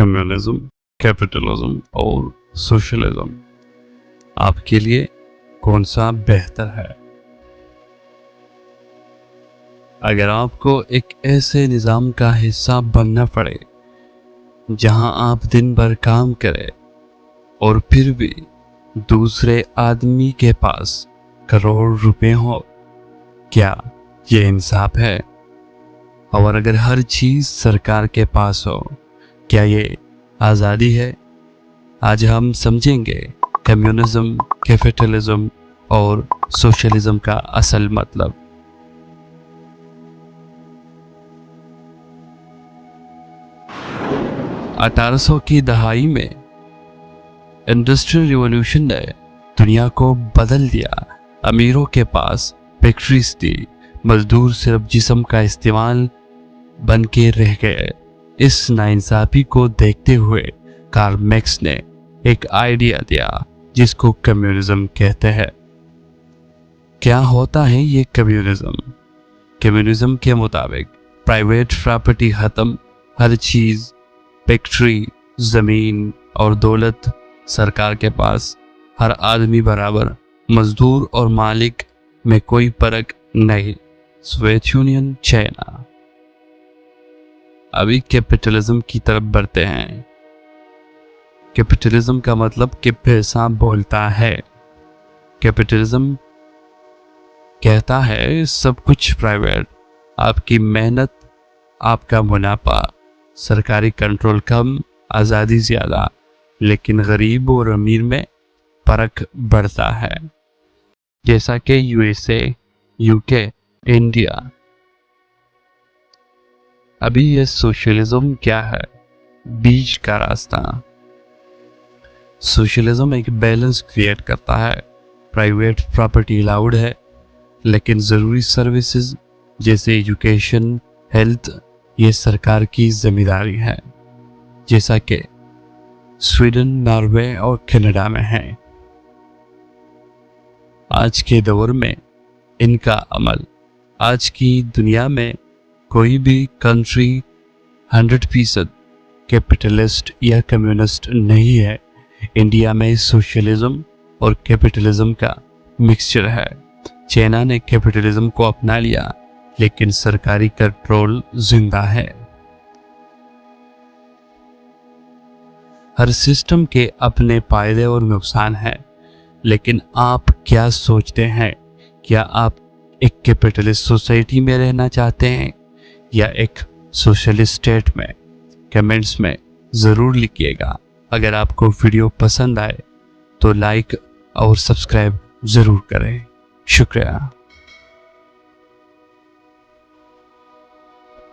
Communism, capitalism और socialism, आपके लिए कौन सा बेहतर है? अगर आपको एक ऐसे निज़ाम का हिस्सा बनना पड़े जहां आप दिन भर काम करें और फिर भी दूसरे आदमी के पास करोड़ रुपए हो, क्या ये इंसाफ है? और अगर हर चीज सरकार के पास हो, क्या ये आज़ादी है? आज हम समझेंगे कम्युनिज्म, कैपिटलिज्म और सोशलिज्म का असल मतलब। अठारह सौ की दहाई में इंडस्ट्रियल रिवॉल्यूशन ने दुनिया को बदल दिया। अमीरों के पास फैक्ट्रीज थी, मजदूर सिर्फ जिस्म का इस्तेमाल बन के रह गए। इस नाइंसाफी को देखते हुए कार्ल मैक्स ने एक आइडिया दिया जिसको कम्युनिज्म कहते हैं। क्या होता है ये कम्युनिज्म? कम्युनिज्म के मुताबिक प्राइवेट प्रॉपर्टी खत्म, हर चीज, फैक्ट्री, जमीन और दौलत सरकार के पास, हर आदमी बराबर, मजदूर और मालिक में कोई फर्क नहीं। Soviet union, China. अभी कैपिटलिज्म की तरफ बढ़ते हैं। कैपिटलिज्म का मतलब कि पैसा बोलता है। कैपिटलिज्म कहता है सब कुछ प्राइवेट, आपकी मेहनत, आपका मुनाफा, सरकारी कंट्रोल कम, आज़ादी ज़्यादा, लेकिन गरीब और अमीर में फर्क बढ़ता है। जैसा कि यूएसए, यूके, इंडिया। अभी ये सोशलिज्म क्या है? बीच का रास्ता। सोशलिज्म एक बैलेंस क्रिएट करता है। प्राइवेट प्रॉपर्टी अलाउड है, लेकिन ज़रूरी सर्विसेज जैसे एजुकेशन, हेल्थ, ये सरकार की जिम्मेदारी है, जैसा कि स्वीडन, नॉर्वे और कनाडा में है। आज के दौर में इनका अमल, आज की दुनिया में कोई भी कंट्री 100% कैपिटलिस्ट या कम्युनिस्ट नहीं है। इंडिया में सोशलिज्म और कैपिटलिज्म का मिक्सचर है। चाइना ने कैपिटलिज्म को अपना लिया, लेकिन सरकारी कंट्रोल जिंदा है। हर सिस्टम के अपने फायदे और नुकसान हैं, लेकिन आप क्या सोचते हैं? क्या आप एक कैपिटलिस्ट सोसाइटी में रहना चाहते हैं या एक सोशलिस्ट स्टेट में? कमेंट्स में ज़रूर लिखिएगा। अगर आपको वीडियो पसंद आए तो लाइक और सब्सक्राइब ज़रूर करें। शुक्रिया।